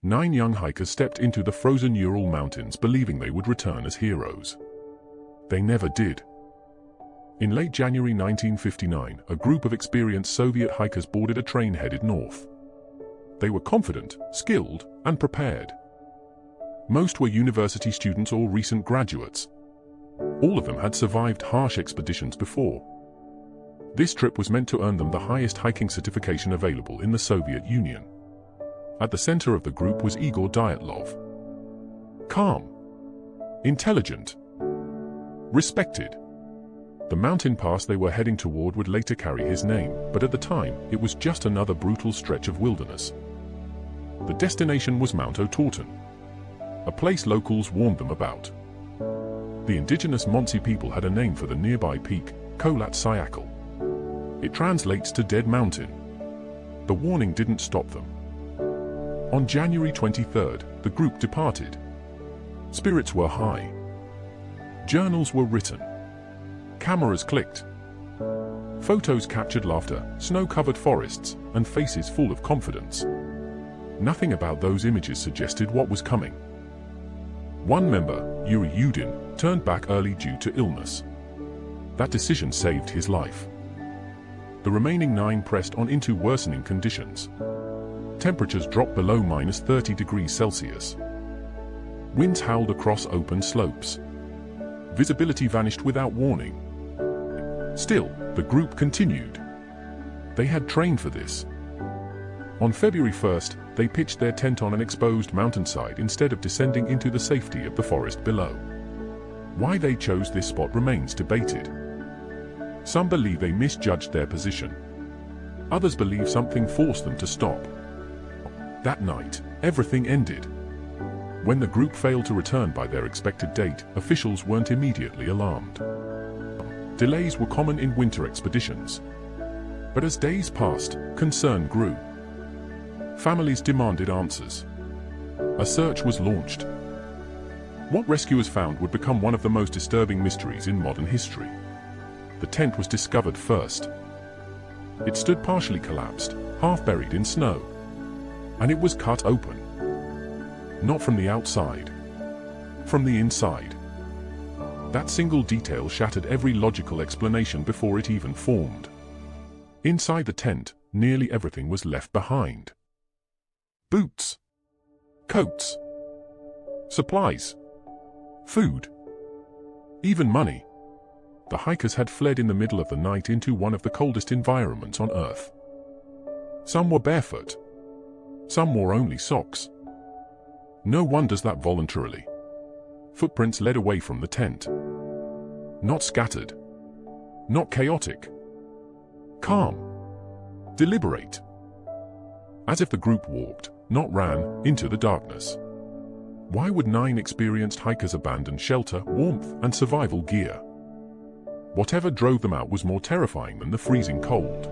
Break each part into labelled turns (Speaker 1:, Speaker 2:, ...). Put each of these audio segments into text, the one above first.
Speaker 1: 9 young hikers stepped into the frozen Ural Mountains believing they would return as heroes. They never did. In late January 1959, a group of experienced Soviet hikers boarded a train headed north. They were confident, skilled, and prepared. Most were university students or recent graduates. All of them had survived harsh expeditions before. This trip was meant to earn them the highest hiking certification available in the Soviet Union. At the center of the group was Igor Dyatlov. Calm, intelligent, respected. The mountain pass they were heading toward would later carry his name, but at the time, it was just another brutal stretch of wilderness. The destination was Mount Otorten, a place locals warned them about. The indigenous Montsi people had a name for the nearby peak, Kholat Syakhl. It translates to Dead Mountain. The warning didn't stop them. On January 23rd, the group departed. Spirits were high. Journals were written. Cameras clicked. Photos captured laughter, snow-covered forests, and faces full of confidence. Nothing about those images suggested what was coming. One member, Yuri Yudin, turned back early due to illness. That decision saved his life. The remaining 9 pressed on into worsening conditions. Temperatures dropped below -30 degrees Celsius. Winds howled across open slopes. Visibility vanished without warning. Still, the group continued. They had trained for this. On February 1st, they pitched their tent on an exposed mountainside instead of descending into the safety of the forest below. Why they chose this spot remains debated. Some believe they misjudged their position. Others believe something forced them to stop. That night, everything ended. When the group failed to return by their expected date, officials weren't immediately alarmed. Delays were common in winter expeditions. But as days passed, concern grew. Families demanded answers. A search was launched. What rescuers found would become one of the most disturbing mysteries in modern history. The tent was discovered first. It stood partially collapsed, half buried in snow. And it was cut open. Not from the outside. From the inside. That single detail shattered every logical explanation before it even formed. Inside the tent, nearly everything was left behind. Boots. Coats. Supplies. Food. Even money. The hikers had fled in the middle of the night into one of the coldest environments on Earth. Some were barefoot. Some wore only socks. No one does that voluntarily. Footprints led away from the tent. Not scattered. Not chaotic. Calm. Deliberate. As if the group walked, not ran, into the darkness. Why would 9 experienced hikers abandon shelter, warmth, and survival gear? Whatever drove them out was more terrifying than the freezing cold.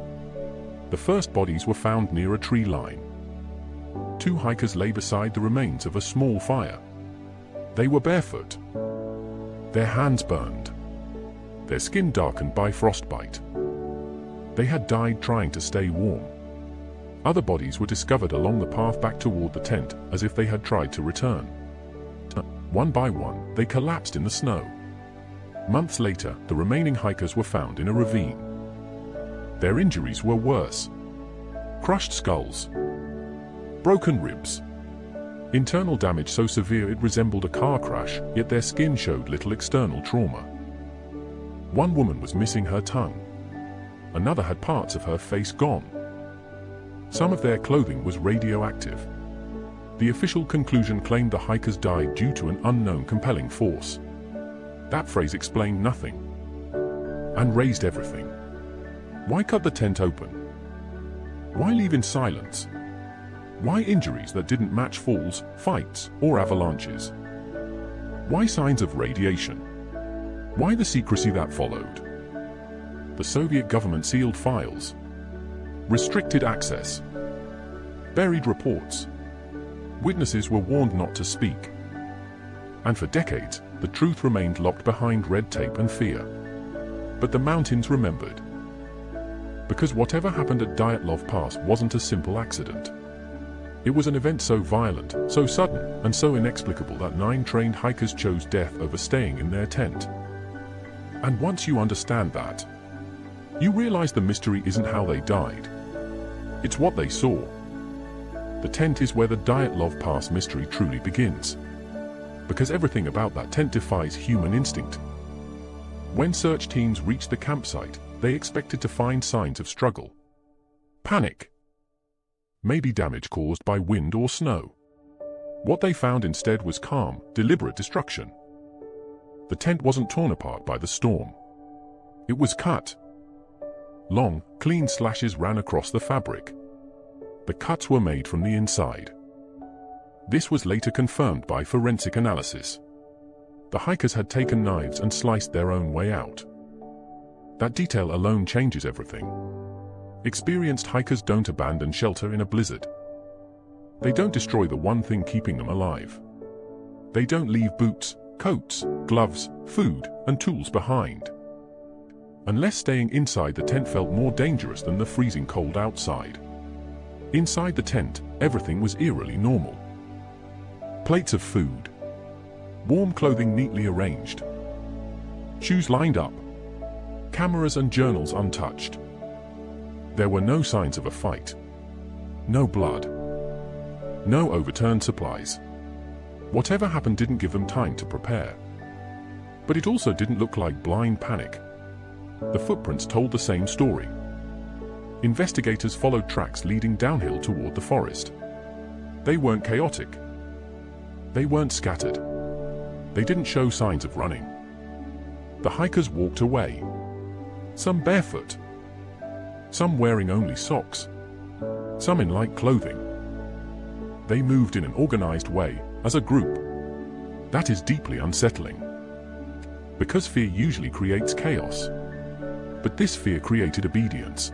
Speaker 1: The first bodies were found near a tree line. 2 hikers lay beside the remains of a small fire. They were barefoot. Their hands burned. Their skin darkened by frostbite. They had died trying to stay warm. Other bodies were discovered along the path back toward the tent, as if they had tried to return. One by one, they collapsed in the snow. Months later, the remaining hikers were found in a ravine. Their injuries were worse. Crushed skulls. Broken ribs. Internal damage so severe it resembled a car crash, yet their skin showed little external trauma. One woman was missing her tongue. Another had parts of her face gone. Some of their clothing was radioactive. The official conclusion claimed the hikers died due to an unknown compelling force. That phrase explained nothing. And raised everything. Why cut the tent open? Why leave in silence? Why injuries that didn't match falls, fights, or avalanches? Why signs of radiation? Why the secrecy that followed? The Soviet government sealed files. Restricted access. Buried reports. Witnesses were warned not to speak. And for decades, the truth remained locked behind red tape and fear. But the mountains remembered. Because whatever happened at Dyatlov Pass wasn't a simple accident. It was an event so violent, so sudden, and so inexplicable that 9 trained hikers chose death over staying in their tent. And once you understand that, you realize the mystery isn't how they died. It's what they saw. The tent is where the Dyatlov Pass mystery truly begins. Because everything about that tent defies human instinct. When search teams reached the campsite, they expected to find signs of struggle, panic, maybe damage caused by wind or snow. What they found instead was calm, deliberate destruction. The tent wasn't torn apart by the storm. It was cut. Long, clean slashes ran across the fabric. The cuts were made from the inside. This was later confirmed by forensic analysis. The hikers had taken knives and sliced their own way out. That detail alone changes everything. Experienced hikers don't abandon shelter in a blizzard. They don't destroy the one thing keeping them alive. They don't leave boots, coats, gloves, food, and tools behind. Unless staying inside the tent felt more dangerous than the freezing cold outside. Inside the tent, everything was eerily normal. Plates of food. Warm clothing neatly arranged. Shoes lined up. Cameras and journals untouched. There were no signs of a fight. No blood. No overturned supplies. Whatever happened didn't give them time to prepare. But it also didn't look like blind panic. The footprints told the same story. Investigators followed tracks leading downhill toward the forest. They weren't chaotic. They weren't scattered. They didn't show signs of running. The hikers walked away. Some barefoot. Some wearing only socks. Some in light clothing. They moved in an organized way, as a group. That is deeply unsettling. Because fear usually creates chaos. But this fear created obedience.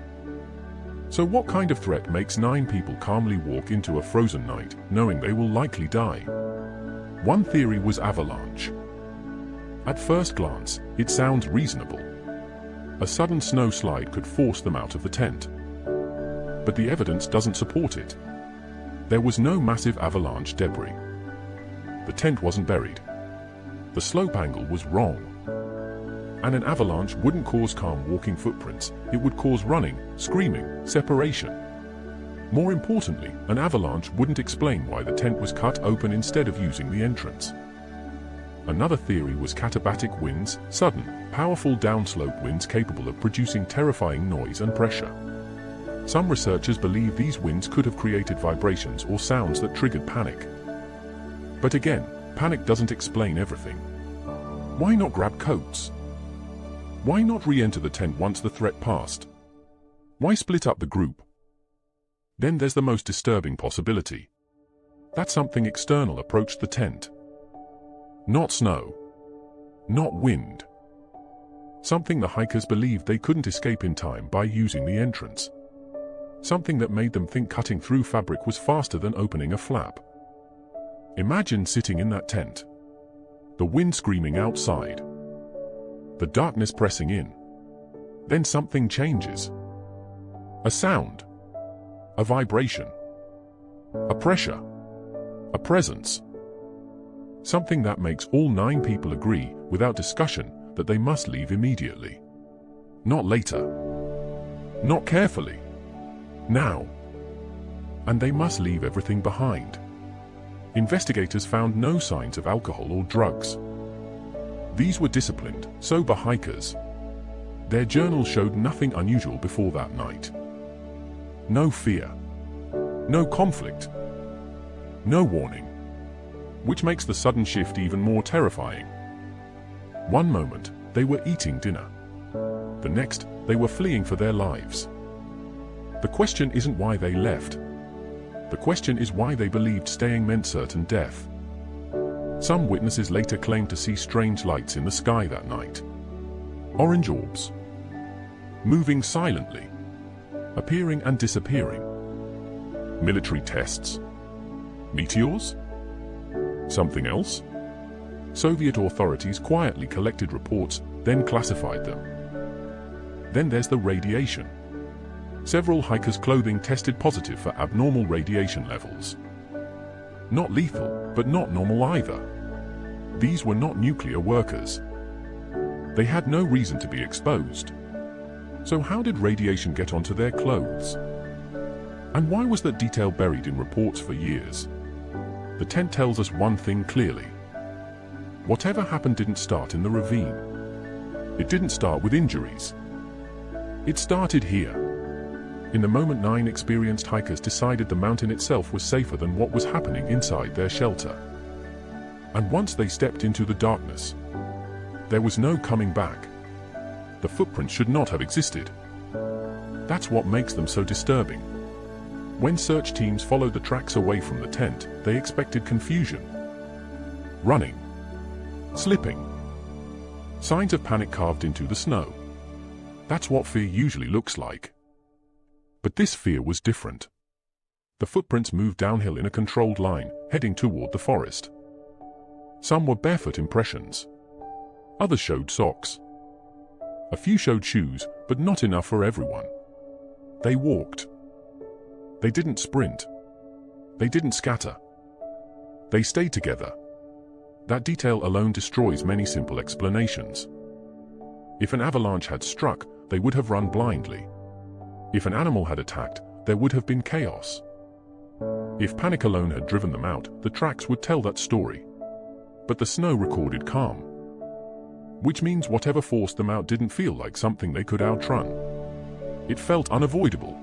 Speaker 1: So what kind of threat makes 9 people calmly walk into a frozen night, knowing they will likely die? One theory was avalanche. At first glance, it sounds reasonable. A sudden snow slide could force them out of the tent. But the evidence doesn't support it. There was no massive avalanche debris. The tent wasn't buried. The slope angle was wrong. And an avalanche wouldn't cause calm walking footprints, it would cause running, screaming, separation. More importantly, an avalanche wouldn't explain why the tent was cut open instead of using the entrance. Another theory was katabatic winds, sudden, powerful downslope winds capable of producing terrifying noise and pressure. Some researchers believe these winds could have created vibrations or sounds that triggered panic. But again, panic doesn't explain everything. Why not grab coats? Why not re-enter the tent once the threat passed? Why split up the group? Then there's the most disturbing possibility. That something external approached the tent. Not snow. Not wind. Something the hikers believed they couldn't escape in time by using the entrance. Something that made them think cutting through fabric was faster than opening a flap. Imagine sitting in that tent. The wind screaming outside. The darkness pressing in. Then something changes. A sound. A vibration. A pressure. A presence. Something that makes all 9 people agree, without discussion, that they must leave immediately. Not later. Not carefully. Now. And they must leave everything behind. Investigators found no signs of alcohol or drugs. These were disciplined, sober hikers. Their journals showed nothing unusual before that night. No fear. No conflict. No warning. Which makes the sudden shift even more terrifying. One moment, they were eating dinner. The next, they were fleeing for their lives. The question isn't why they left. The question is why they believed staying meant certain death. Some witnesses later claimed to see strange lights in the sky that night. Orange orbs. Moving silently. Appearing and disappearing. Military tests. Meteors? Something else? Soviet authorities quietly collected reports, then classified them. Then there's the radiation. Several hikers' clothing tested positive for abnormal radiation levels. Not lethal, but not normal either. These were not nuclear workers. They had no reason to be exposed. So how did radiation get onto their clothes? And why was that detail buried in reports for years? The tent tells us one thing clearly. Whatever happened didn't start in the ravine. It didn't start with injuries. It started here. In the moment 9 experienced hikers decided the mountain itself was safer than what was happening inside their shelter. And once they stepped into the darkness, there was no coming back. The footprints should not have existed. That's what makes them so disturbing. When search teams followed the tracks away from the tent, they expected confusion. Running. Slipping. Signs of panic carved into the snow. That's what fear usually looks like. But this fear was different. The footprints moved downhill in a controlled line, heading toward the forest. Some were barefoot impressions. Others showed socks. A few showed shoes, but not enough for everyone. They walked. They didn't sprint. They didn't scatter. They stayed together. That detail alone destroys many simple explanations. If an avalanche had struck, they would have run blindly. If an animal had attacked, there would have been chaos. If panic alone had driven them out, the tracks would tell that story. But the snow recorded calm. Which means whatever forced them out didn't feel like something they could outrun. It felt unavoidable.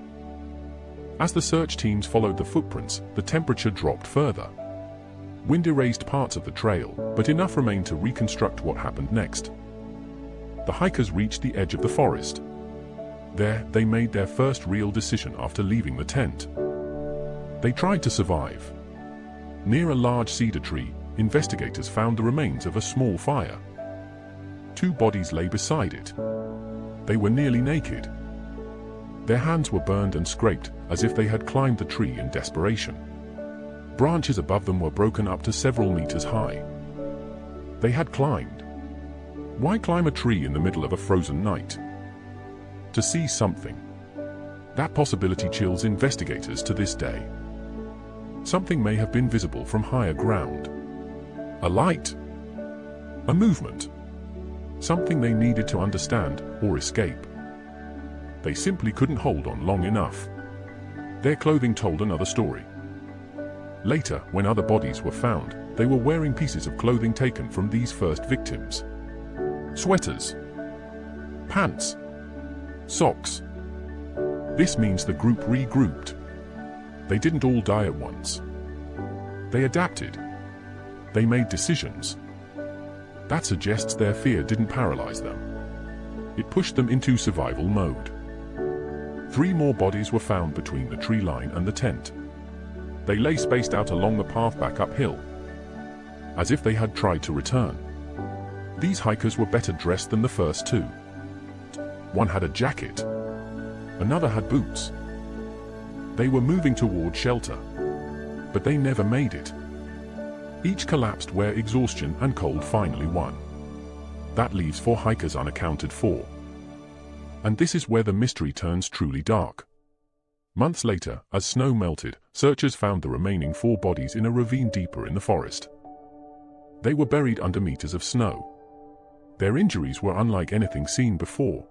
Speaker 1: As the search teams followed the footprints, the temperature dropped further. Wind erased parts of the trail, but enough remained to reconstruct what happened next. The hikers reached the edge of the forest. There, they made their first real decision after leaving the tent. They tried to survive. Near a large cedar tree, investigators found the remains of a small fire. 2 bodies lay beside it. They were nearly naked. Their hands were burned and scraped, as if they had climbed the tree in desperation. Branches above them were broken up to several meters high. They had climbed. Why climb a tree in the middle of a frozen night? To see something. That possibility chills investigators to this day. Something may have been visible from higher ground. A light. A movement. Something they needed to understand or escape. They simply couldn't hold on long enough. Their clothing told another story. Later, when other bodies were found, they were wearing pieces of clothing taken from these first victims. Sweaters. Pants. Socks. This means the group regrouped. They didn't all die at once. They adapted. They made decisions. That suggests their fear didn't paralyze them. It pushed them into survival mode. 3 more bodies were found between the tree line and the tent. They lay spaced out along the path back uphill, as if they had tried to return. These hikers were better dressed than the first 2. One had a jacket. Another had boots. They were moving toward shelter, but they never made it. Each collapsed where exhaustion and cold finally won. That leaves 4 hikers unaccounted for. And this is where the mystery turns truly dark. Months later, as snow melted, searchers found the remaining 4 bodies in a ravine deeper in the forest. They were buried under meters of snow. Their injuries were unlike anything seen before.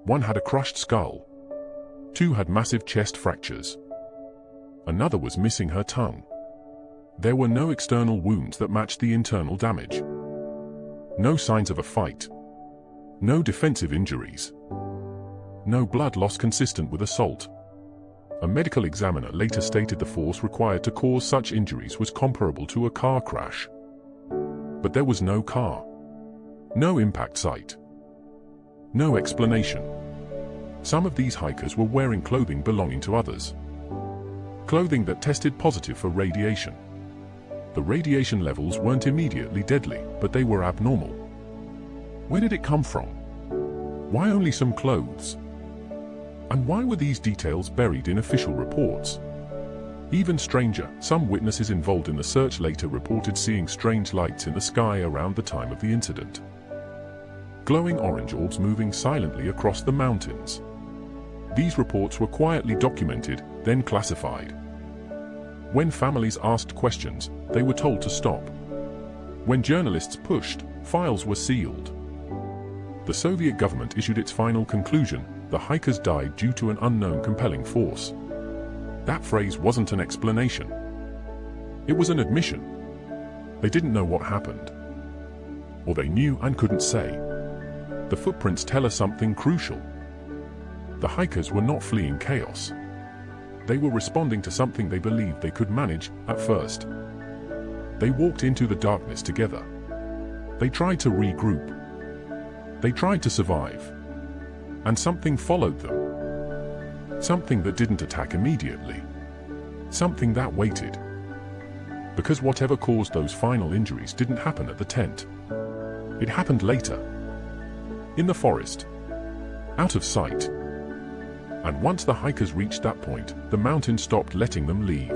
Speaker 1: One had a crushed skull. 2 had massive chest fractures. Another was missing her tongue. There were no external wounds that matched the internal damage. No signs of a fight. No defensive injuries. No blood loss consistent with assault. A medical examiner later stated the force required to cause such injuries was comparable to a car crash. But there was no car. No impact site. No explanation. Some of these hikers were wearing clothing belonging to others. Clothing that tested positive for radiation. The radiation levels weren't immediately deadly, but they were abnormal. Where did it come from? Why only some clothes? And why were these details buried in official reports? Even stranger, some witnesses involved in the search later reported seeing strange lights in the sky around the time of the incident. Glowing orange orbs moving silently across the mountains. These reports were quietly documented, then classified. When families asked questions, they were told to stop. When journalists pushed, files were sealed. The Soviet government issued its final conclusion: the hikers died due to an unknown compelling force. That phrase wasn't an explanation. It was an admission. They didn't know what happened. Or they knew and couldn't say. The footprints tell us something crucial. The hikers were not fleeing chaos. They were responding to something they believed they could manage at first. They walked into the darkness together. They tried to regroup. They tried to survive. And something followed them. Something that didn't attack immediately. Something that waited. Because whatever caused those final injuries didn't happen at the tent. It happened later. In the forest. Out of sight. And once the hikers reached that point, the mountain stopped letting them leave.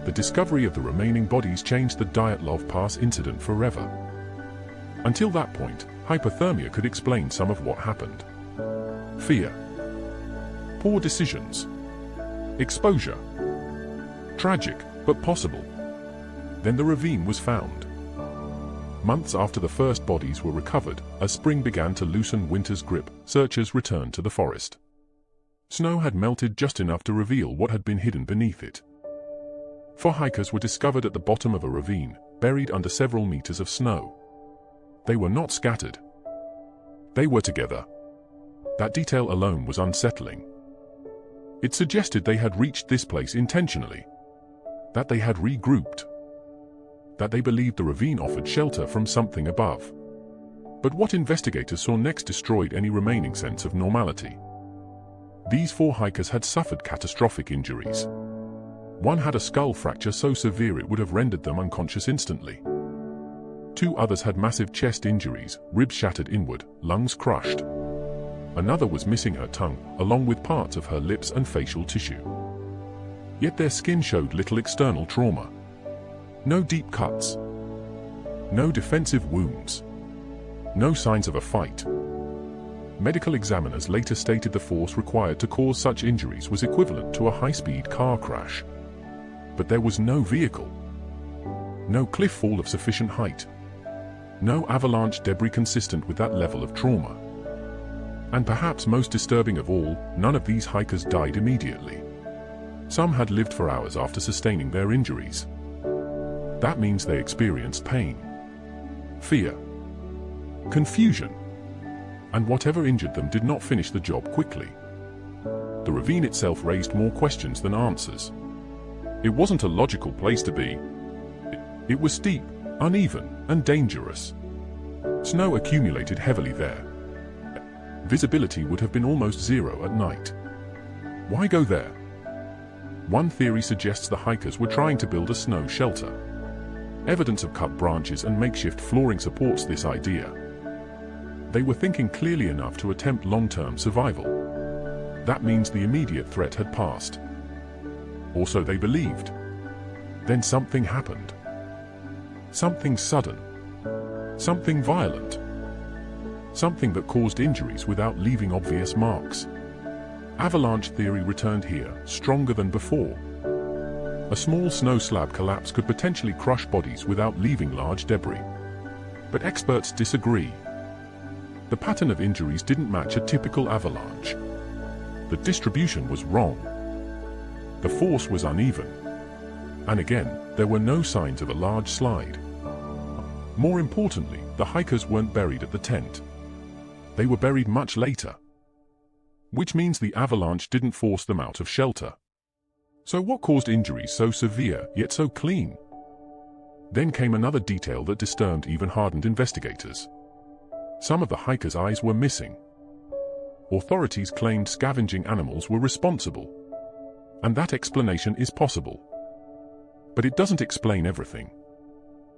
Speaker 1: The discovery of the remaining bodies changed the Dyatlov Pass incident forever. Until that point, hypothermia could explain some of what happened. Fear. Poor decisions. Exposure. Tragic, but possible. Then the ravine was found. Months after the first bodies were recovered, as spring began to loosen winter's grip, searchers returned to the forest. Snow had melted just enough to reveal what had been hidden beneath it. 4 hikers were discovered at the bottom of a ravine, buried under several meters of snow. They were not scattered. They were together. That detail alone was unsettling. It suggested they had reached this place intentionally. That they had regrouped. That they believed the ravine offered shelter from something above. But what investigators saw next destroyed any remaining sense of normality. These 4 hikers had suffered catastrophic injuries. One had a skull fracture so severe it would have rendered them unconscious instantly. 2 others had massive chest injuries, ribs shattered inward, lungs crushed. Another was missing her tongue, along with parts of her lips and facial tissue. Yet their skin showed little external trauma. No deep cuts. No defensive wounds. No signs of a fight. Medical examiners later stated the force required to cause such injuries was equivalent to a high-speed car crash. But there was no vehicle. No cliff fall of sufficient height. No avalanche debris consistent with that level of trauma. And perhaps most disturbing of all, none of these hikers died immediately. Some had lived for hours after sustaining their injuries. That means they experienced pain, fear, confusion, and whatever injured them did not finish the job quickly. The ravine itself raised more questions than answers. It wasn't a logical place to be. It was steep, uneven, and dangerous. Snow accumulated heavily there. Visibility would have been almost zero at night. Why go there? One theory suggests the hikers were trying to build a snow shelter. Evidence of cut branches and makeshift flooring supports this idea. They were thinking clearly enough to attempt long-term survival. That means the immediate threat had passed. Or so they believed. Then something happened. Something sudden. Something violent. Something that caused injuries without leaving obvious marks. Avalanche theory returned here, stronger than before. A small snow slab collapse could potentially crush bodies without leaving large debris. But experts disagree. The pattern of injuries didn't match a typical avalanche. The distribution was wrong. The force was uneven. And again, there were no signs of a large slide. More importantly, the hikers weren't buried at the tent. They were buried much later. Which means the avalanche didn't force them out of shelter. So what caused injuries so severe, yet so clean? Then came another detail that disturbed even hardened investigators. Some of the hikers' eyes were missing. Authorities claimed scavenging animals were responsible. And that explanation is possible. But it doesn't explain everything.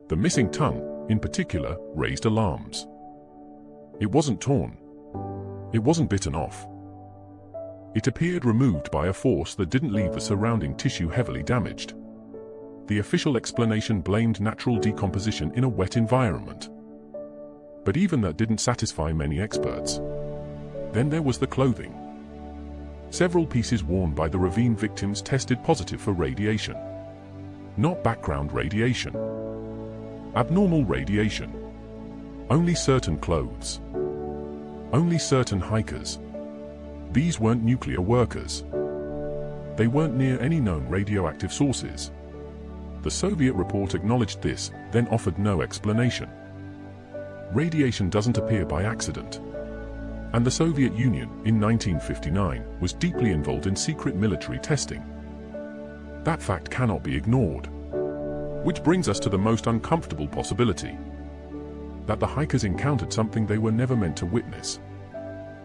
Speaker 1: The missing tongue, in particular, raised alarms. It wasn't torn. It wasn't bitten off. It appeared removed by a force that didn't leave the surrounding tissue heavily damaged. The official explanation blamed natural decomposition in a wet environment. But even that didn't satisfy many experts. Then there was the clothing. Several pieces worn by the ravine victims tested positive for radiation. Not background radiation. Abnormal radiation. Only certain clothes. Only certain hikers. These weren't nuclear workers. They weren't near any known radioactive sources. The Soviet report acknowledged this, then offered no explanation. Radiation doesn't appear by accident. And the Soviet Union, in 1959, was deeply involved in secret military testing. That fact cannot be ignored. Which brings us to the most uncomfortable possibility. That the hikers encountered something they were never meant to witness.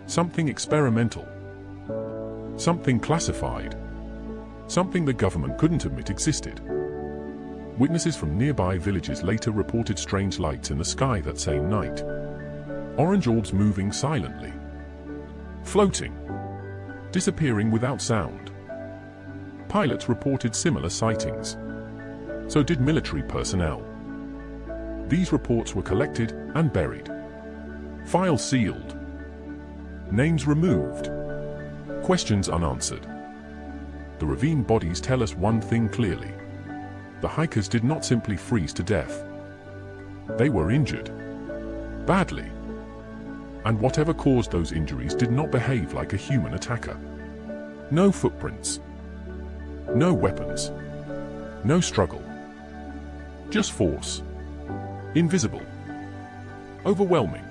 Speaker 1: Something experimental. Something classified. Something the government couldn't admit existed. Witnesses from nearby villages later reported strange lights in the sky that same night. Orange orbs moving silently. Floating. Disappearing without sound. Pilots reported similar sightings. So did military personnel. These reports were collected and buried. Files sealed. Names removed. Questions unanswered. The ravine bodies tell us one thing clearly. The hikers did not simply freeze to death. They were injured. Badly. And whatever caused those injuries did not behave like a human attacker. No footprints. No weapons. No struggle. Just force. Invisible. Overwhelming.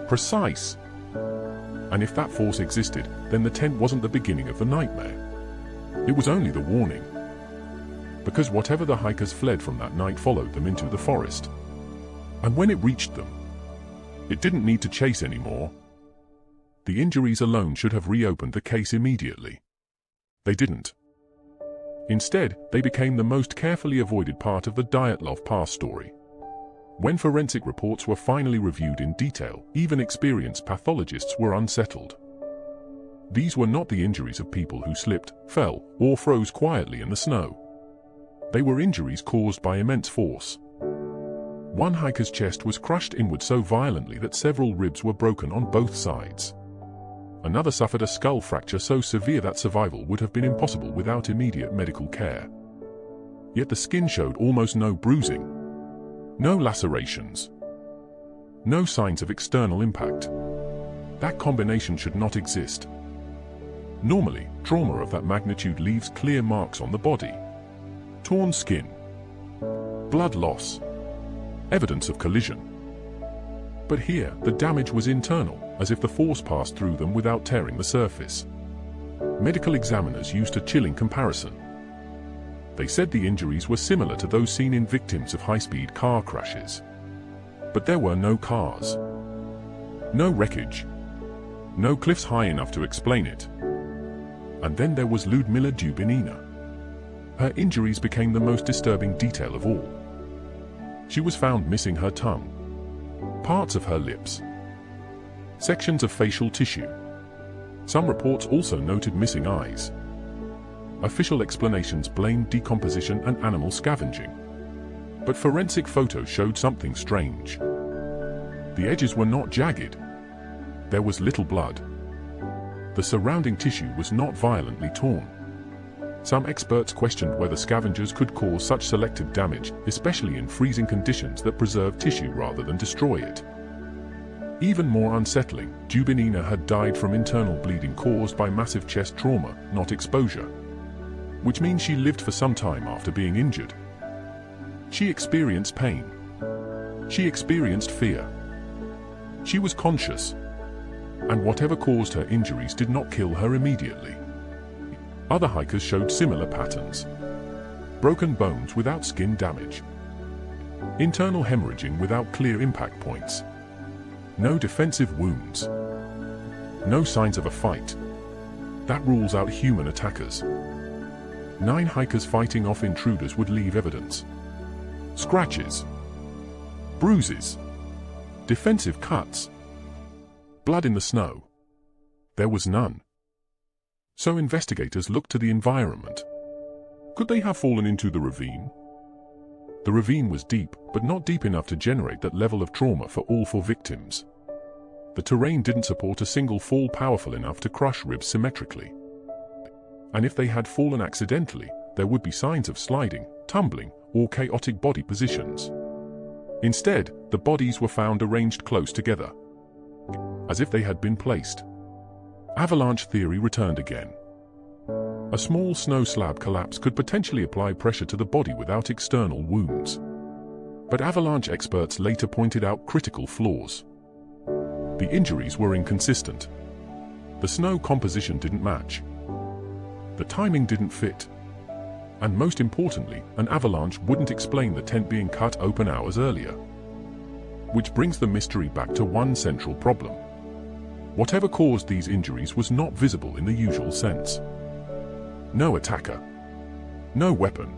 Speaker 1: Precise. And if that force existed, then the tent wasn't the beginning of the nightmare. It was only the warning. Because whatever the hikers fled from that night followed them into the forest. And when it reached them, it didn't need to chase anymore. The injuries alone should have reopened the case immediately. They didn't. Instead, they became the most carefully avoided part of the Dyatlov Pass story. When forensic reports were finally reviewed in detail, even experienced pathologists were unsettled. These were not the injuries of people who slipped, fell, or froze quietly in the snow. They were injuries caused by immense force. One hiker's chest was crushed inward so violently that several ribs were broken on both sides. Another suffered a skull fracture so severe that survival would have been impossible without immediate medical care. Yet the skin showed almost no bruising. No lacerations. No signs of external impact. That combination should not exist. Normally, trauma of that magnitude leaves clear marks on the body. Torn skin. Blood loss. Evidence of collision. But here, the damage was internal, as if the force passed through them without tearing the surface. Medical examiners used a chilling comparison. They said the injuries were similar to those seen in victims of high-speed car crashes. But there were no cars. No wreckage. No cliffs high enough to explain it. And then there was Lyudmila Dubinina. Her injuries became the most disturbing detail of all. She was found missing her tongue, parts of her lips, sections of facial tissue. Some reports also noted missing eyes. Official explanations blamed decomposition and animal scavenging. But forensic photos showed something strange. The edges were not jagged. There was little blood. The surrounding tissue was not violently torn. Some experts questioned whether scavengers could cause such selective damage, especially in freezing conditions that preserve tissue rather than destroy it. Even more unsettling, Dubinina had died from internal bleeding caused by massive chest trauma, not exposure. Which means she lived for some time after being injured. She experienced pain. She experienced fear. She was conscious. And whatever caused her injuries did not kill her immediately. Other hikers showed similar patterns. Broken bones without skin damage. Internal hemorrhaging without clear impact points. No defensive wounds. No signs of a fight. That rules out human attackers. 9 hikers fighting off intruders would leave evidence. Scratches. Bruises. Defensive cuts. Blood in the snow. There was none. So investigators looked to the environment. Could they have fallen into the ravine? The ravine was deep, but not deep enough to generate that level of trauma for all 4 victims. The terrain didn't support a single fall powerful enough to crush ribs symmetrically. And if they had fallen accidentally, there would be signs of sliding, tumbling, or chaotic body positions. Instead, the bodies were found arranged close together, as if they had been placed. Avalanche theory returned again. A small snow slab collapse could potentially apply pressure to the body without external wounds. But avalanche experts later pointed out critical flaws. The injuries were inconsistent. The snow composition didn't match. The timing didn't fit. And most importantly, an avalanche wouldn't explain the tent being cut open hours earlier. Which brings the mystery back to one central problem. Whatever caused these injuries was not visible in the usual sense. No attacker. No weapon.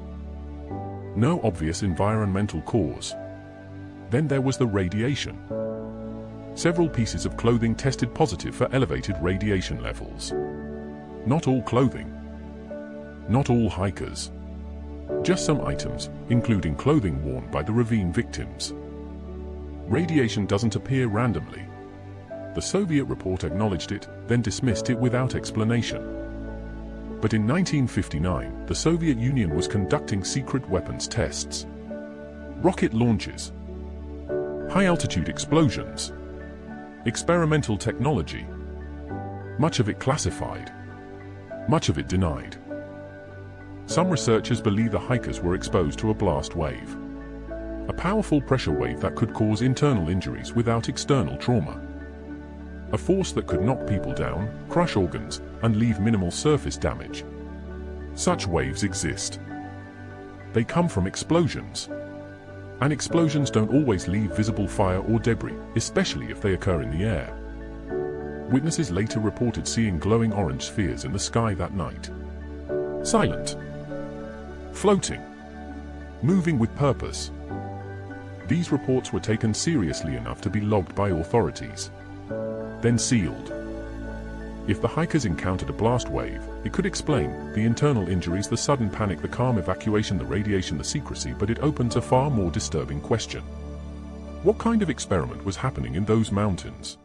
Speaker 1: No obvious environmental cause. Then there was the radiation. Several pieces of clothing tested positive for elevated radiation levels. Not all clothing. Not all hikers. Just some items, including clothing worn by the ravine victims. Radiation doesn't appear randomly. The Soviet report acknowledged it, then dismissed it without explanation. But in 1959, the Soviet Union was conducting secret weapons tests. Rocket launches. High-altitude explosions. Experimental technology. Much of it classified. Much of it denied. Some researchers believe the hikers were exposed to a blast wave. A powerful pressure wave that could cause internal injuries without external trauma. A force that could knock people down, crush organs, and leave minimal surface damage. Such waves exist. They come from explosions. And explosions don't always leave visible fire or debris, especially if they occur in the air. Witnesses later reported seeing glowing orange spheres in the sky that night. Silent. Floating. Moving with purpose. These reports were taken seriously enough to be logged by authorities. Then sealed. If the hikers encountered a blast wave, it could explain the internal injuries, the sudden panic, the calm evacuation, the radiation, the secrecy, but it opens a far more disturbing question. What kind of experiment was happening in those mountains?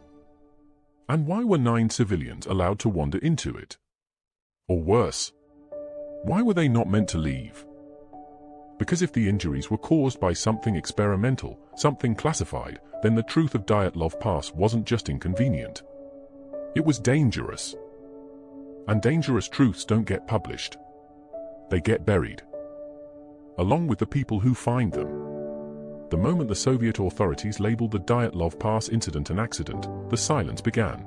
Speaker 1: And why were 9 civilians allowed to wander into it? Or worse, why were they not meant to leave? Because if the injuries were caused by something experimental, something classified, then the truth of Dyatlov Pass wasn't just inconvenient. It was dangerous. And dangerous truths don't get published. They get buried. Along with the people who find them. The moment the Soviet authorities labeled the Dyatlov Pass incident an accident, the silence began.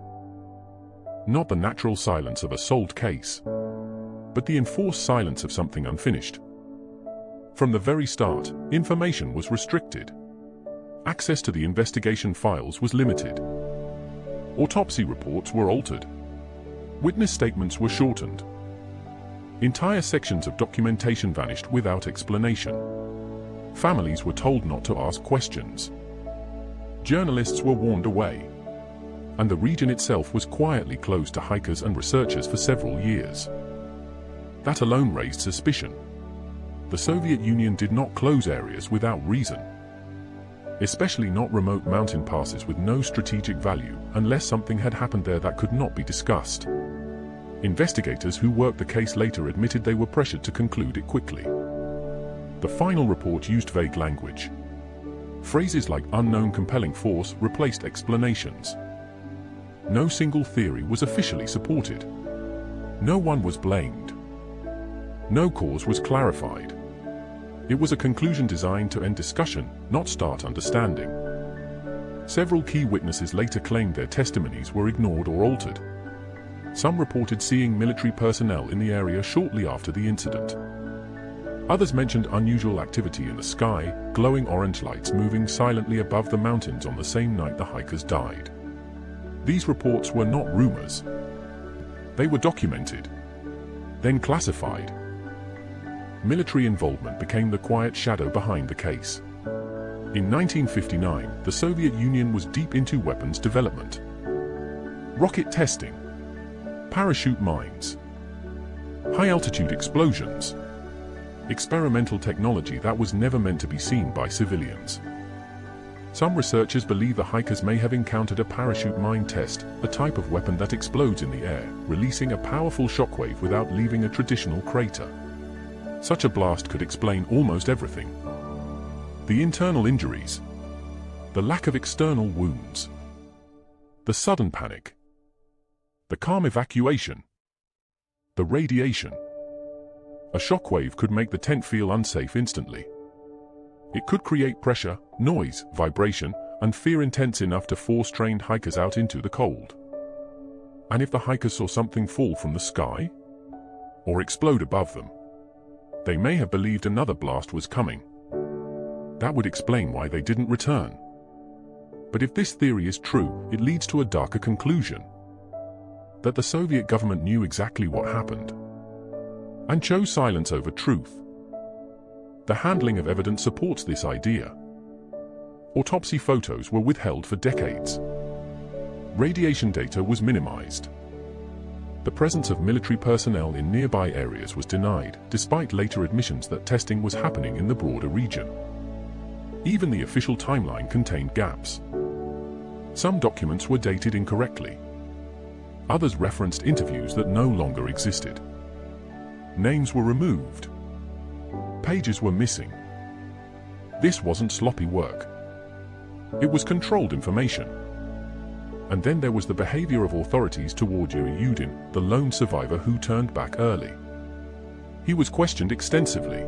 Speaker 1: Not the natural silence of a solved case, but the enforced silence of something unfinished. From the very start, information was restricted. Access to the investigation files was limited. Autopsy reports were altered. Witness statements were shortened. Entire sections of documentation vanished without explanation. Families were told not to ask questions. Journalists were warned away. And the region itself was quietly closed to hikers and researchers for several years. That alone raised suspicion. The Soviet Union did not close areas without reason. Especially not remote mountain passes with no strategic value, unless something had happened there that could not be discussed. Investigators who worked the case later admitted they were pressured to conclude it quickly. The final report used vague language. Phrases like unknown compelling force replaced explanations. No single theory was officially supported. No one was blamed. No cause was clarified. It was a conclusion designed to end discussion, not start understanding. Several key witnesses later claimed their testimonies were ignored or altered. Some reported seeing military personnel in the area shortly after the incident. Others mentioned unusual activity in the sky, glowing orange lights moving silently above the mountains on the same night the hikers died. These reports were not rumors. They were documented, then classified. Military involvement became the quiet shadow behind the case. In 1959, the Soviet Union was deep into weapons development. Rocket testing, parachute mines, high-altitude explosions, experimental technology that was never meant to be seen by civilians. Some researchers believe the hikers may have encountered a parachute mine test, a type of weapon that explodes in the air, releasing a powerful shockwave without leaving a traditional crater. Such a blast could explain almost everything. The internal injuries, the lack of external wounds, the sudden panic, the calm evacuation, the radiation. A shockwave could make the tent feel unsafe instantly. It could create pressure, noise, vibration, and fear intense enough to force trained hikers out into the cold. And if the hikers saw something fall from the sky, or explode above them, they may have believed another blast was coming. That would explain why they didn't return. But if this theory is true, it leads to a darker conclusion: that the Soviet government knew exactly what happened and chose silence over truth. The handling of evidence supports this idea. Autopsy photos were withheld for decades. Radiation data was minimized. The presence of military personnel in nearby areas was denied, despite later admissions that testing was happening in the broader region. Even the official timeline contained gaps. Some documents were dated incorrectly. Others referenced interviews that no longer existed. Names were removed. Pages were missing. This wasn't sloppy work. It was controlled information. And then there was the behavior of authorities toward Yuri Yudin, the lone survivor who turned back early. He was questioned extensively.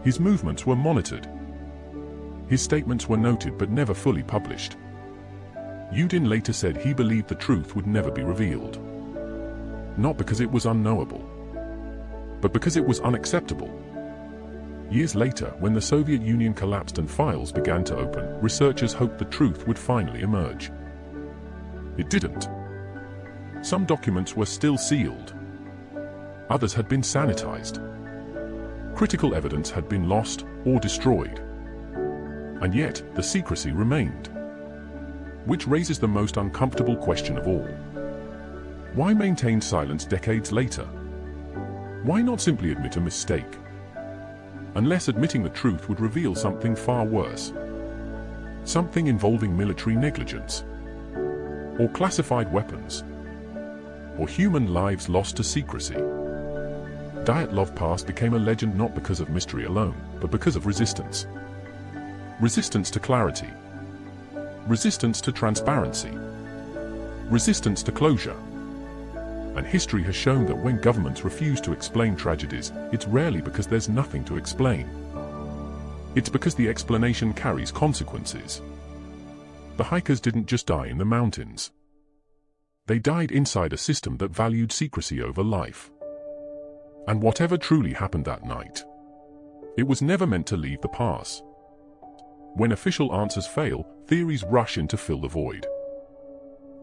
Speaker 1: His movements were monitored. His statements were noted but never fully published. Yudin later said he believed the truth would never be revealed. Not because it was unknowable, but because it was unacceptable. Years later, when the Soviet Union collapsed and files began to open, researchers hoped the truth would finally emerge. It didn't. Some documents were still sealed. Others had been sanitized. Critical evidence had been lost or destroyed. And yet, the secrecy remained. Which raises the most uncomfortable question of all. Why maintain silence decades later? Why not simply admit a mistake? Unless admitting the truth would reveal something far worse. Something involving military negligence, or classified weapons, or human lives lost to secrecy. Dyatlov Pass became a legend not because of mystery alone, but because of resistance. Resistance to clarity. Resistance to transparency. Resistance to closure. And history has shown that when governments refuse to explain tragedies, it's rarely because there's nothing to explain. It's because the explanation carries consequences. The hikers didn't just die in the mountains. They died inside a system that valued secrecy over life. And whatever truly happened that night, it was never meant to leave the pass. When official answers fail, theories rush in to fill the void.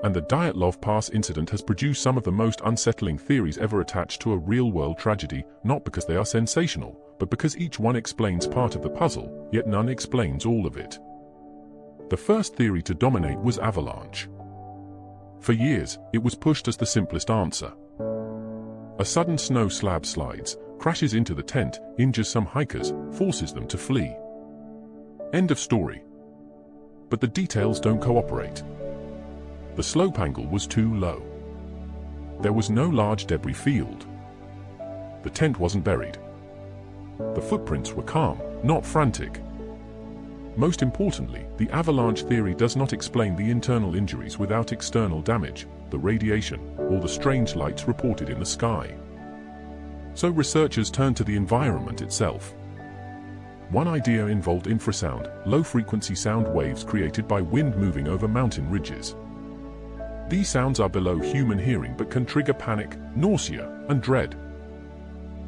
Speaker 1: And the Dyatlov Pass incident has produced some of the most unsettling theories ever attached to a real-world tragedy, not because they are sensational, but because each one explains part of the puzzle, yet none explains all of it. The first theory to dominate was avalanche. For years, it was pushed as the simplest answer. A sudden snow slab slides, crashes into the tent, injures some hikers, forces them to flee. End of story. But the details don't cooperate. The slope angle was too low. There was no large debris field. The tent wasn't buried. The footprints were calm, not frantic. Most importantly, the avalanche theory does not explain the internal injuries without external damage, the radiation, or the strange lights reported in the sky. So researchers turned to the environment itself. One idea involved infrasound, low-frequency sound waves created by wind moving over mountain ridges. These sounds are below human hearing but can trigger panic, nausea, and dread.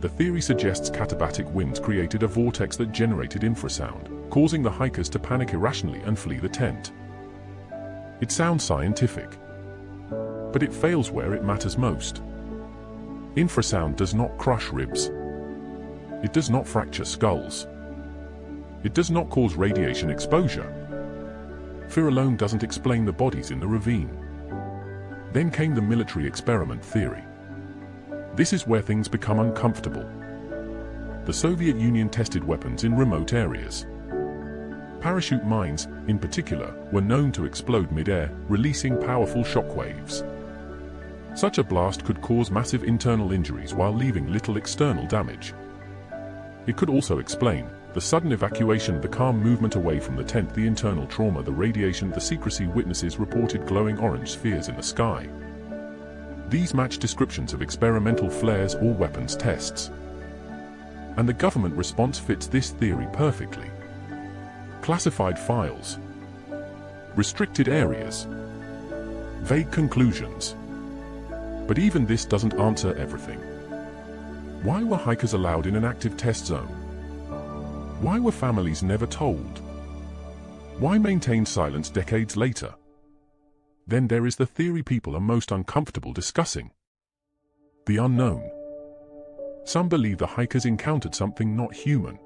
Speaker 1: The theory suggests katabatic winds created a vortex that generated infrasound, causing the hikers to panic irrationally and flee the tent. It sounds scientific, but it fails where it matters most. Infrasound does not crush ribs. It does not fracture skulls. It does not cause radiation exposure. Fear alone doesn't explain the bodies in the ravine. Then came the military experiment theory. This is where things become uncomfortable. The Soviet Union tested weapons in remote areas. Parachute mines, in particular, were known to explode mid-air, releasing powerful shockwaves. Such a blast could cause massive internal injuries while leaving little external damage. It could also explain the sudden evacuation, the calm movement away from the tent, the internal trauma, the radiation, the secrecy. Witnesses reported glowing orange spheres in the sky. These match descriptions of experimental flares or weapons tests. And the government response fits this theory perfectly. Classified files, restricted areas, vague conclusions. But even this doesn't answer everything. Why were hikers allowed in an active test zone? Why were families never told? Why maintain silence decades later? Then there is the theory people are most uncomfortable discussing. The unknown. Some believe the hikers encountered something not human.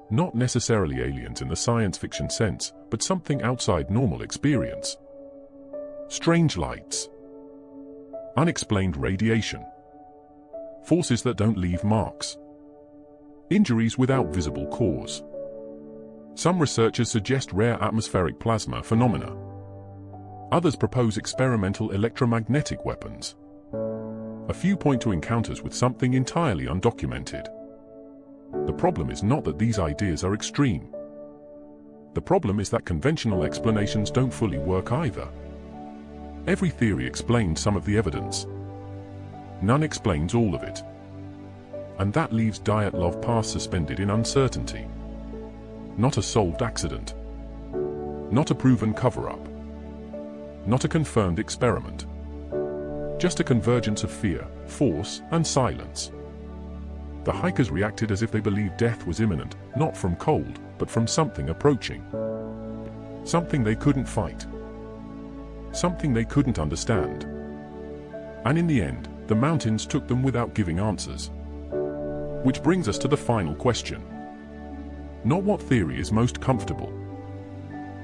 Speaker 1: Not necessarily aliens in the science fiction sense, but something outside normal experience. Strange lights. Unexplained radiation. Forces that don't leave marks. Injuries without visible cause. Some researchers suggest rare atmospheric plasma phenomena. Others propose experimental electromagnetic weapons. A few point to encounters with something entirely undocumented. The problem is not that these ideas are extreme. The problem is that conventional explanations don't fully work either. Every theory explains some of the evidence. None explains all of it. And that leaves Dyatlov Pass suspended in uncertainty. Not a solved accident. Not a proven cover-up. Not a confirmed experiment. Just a convergence of fear, force, and silence. The hikers reacted as if they believed death was imminent, not from cold, but from something approaching. Something they couldn't fight. Something they couldn't understand. And in the end, the mountains took them without giving answers. Which brings us to the final question. Not what theory is most comfortable,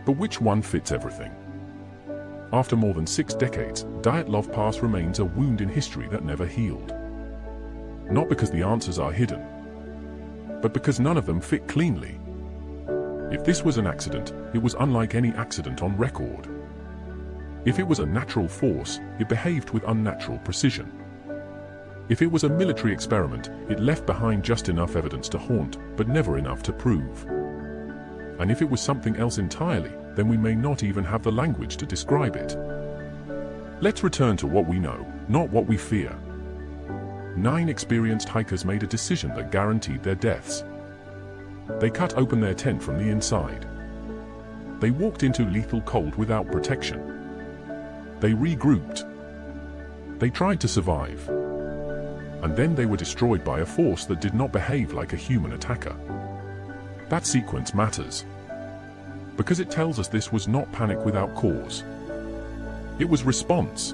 Speaker 1: but which one fits everything. After more than 6 decades, Dyatlov Pass remains a wound in history that never healed. Not because the answers are hidden, but because none of them fit cleanly. If this was an accident, it was unlike any accident on record. If it was a natural force, it behaved with unnatural precision. If it was a military experiment, it left behind just enough evidence to haunt, but never enough to prove. And if it was something else entirely, then we may not even have the language to describe it. Let's return to what we know, not what we fear. 9 experienced hikers made a decision that guaranteed their deaths. They cut open their tent from the inside. They walked into lethal cold without protection. They regrouped. They tried to survive. And then they were destroyed by a force that did not behave like a human attacker. That sequence matters, because it tells us this was not panic without cause. It was response.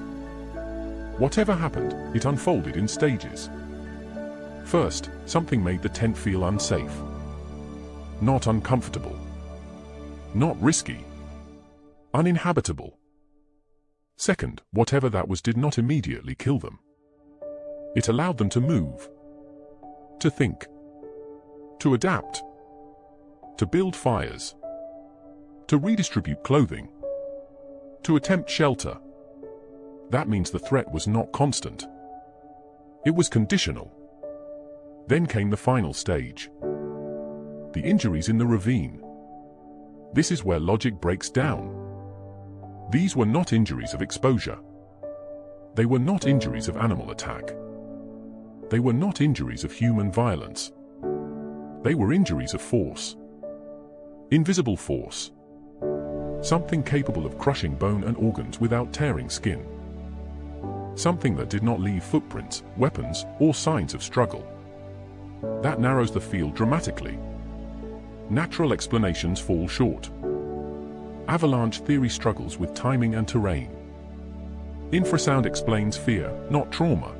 Speaker 1: Whatever happened, it unfolded in stages. First, something made the tent feel unsafe. Not uncomfortable. Not risky. Uninhabitable. Second, whatever that was did not immediately kill them. It allowed them to move, to think, to adapt, to build fires, to redistribute clothing, to attempt shelter. That means the threat was not constant. It was conditional. Then came the final stage. The injuries in the ravine. This is where logic breaks down. These were not injuries of exposure. They were not injuries of animal attack. They were not injuries of human violence. They were injuries of force. Invisible force. Something capable of crushing bone and organs without tearing skin. Something that did not leave footprints, weapons, or signs of struggle. That narrows the field dramatically. Natural explanations fall short. Avalanche theory struggles with timing and terrain. Infrasound explains fear, not trauma.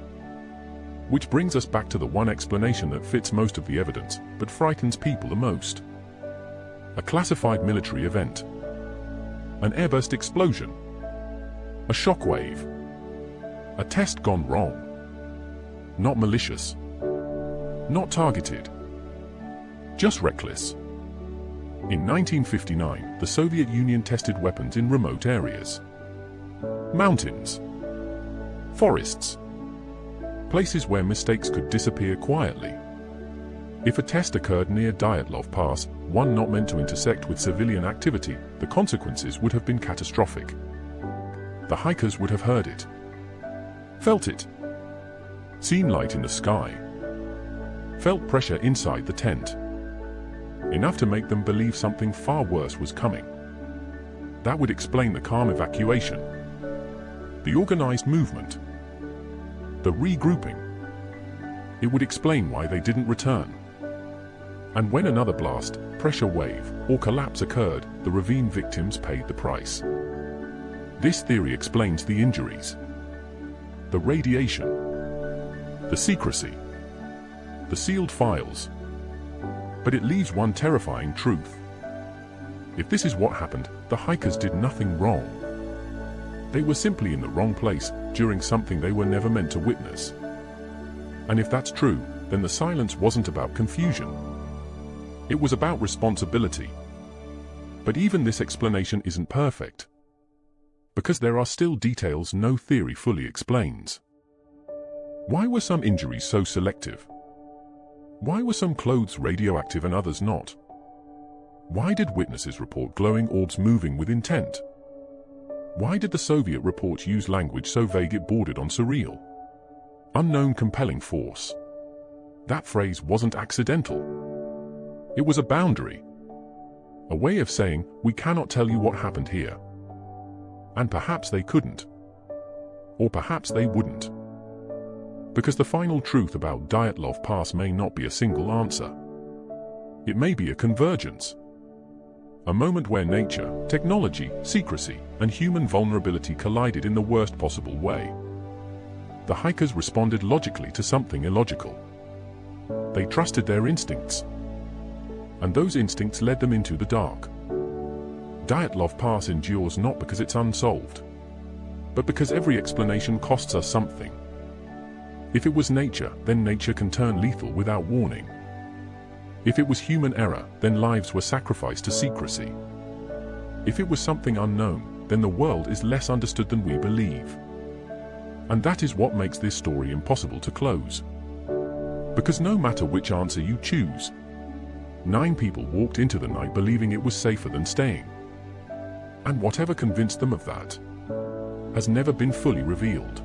Speaker 1: Which brings us back to the one explanation that fits most of the evidence, but frightens people the most. A classified military event. An airburst explosion. A shockwave. A test gone wrong. Not malicious. Not targeted. Just reckless. In 1959, the Soviet Union tested weapons in remote areas. Mountains. Forests. Places where mistakes could disappear quietly. If a test occurred near Dyatlov Pass, one not meant to intersect with civilian activity, the consequences would have been catastrophic. The hikers would have heard it, felt it, seen light in the sky, felt pressure inside the tent, enough to make them believe something far worse was coming. That would explain the calm evacuation, the organized movement, the regrouping. It would explain why they didn't return. And when another blast, pressure wave, or collapse occurred, the ravine victims paid the price. This theory explains the injuries, the radiation, the secrecy, the sealed files. But it leaves one terrifying truth. If this is what happened, the hikers did nothing wrong. They were simply in the wrong place during something they were never meant to witness. And if that's true, then the silence wasn't about confusion. It was about responsibility. But even this explanation isn't perfect, because there are still details no theory fully explains. Why were some injuries so selective? Why were some clothes radioactive and others not? Why did witnesses report glowing orbs moving with intent? Why did the Soviet report use language so vague it bordered on surreal? Unknown compelling force. That phrase wasn't accidental. It was a boundary. A way of saying, we cannot tell you what happened here. And perhaps they couldn't. Or perhaps they wouldn't. Because the final truth about Dyatlov Pass may not be a single answer. It may be a convergence. A moment where nature, technology, secrecy, and human vulnerability collided in the worst possible way. The hikers responded logically to something illogical. They trusted their instincts. And those instincts led them into the dark. Dyatlov Pass endures not because it's unsolved, but because every explanation costs us something. If it was nature, then nature can turn lethal without warning. If it was human error, then lives were sacrificed to secrecy. If it was something unknown, then the world is less understood than we believe. And that is what makes this story impossible to close. Because no matter which answer you choose, 9 people walked into the night believing it was safer than staying. And whatever convinced them of that has never been fully revealed.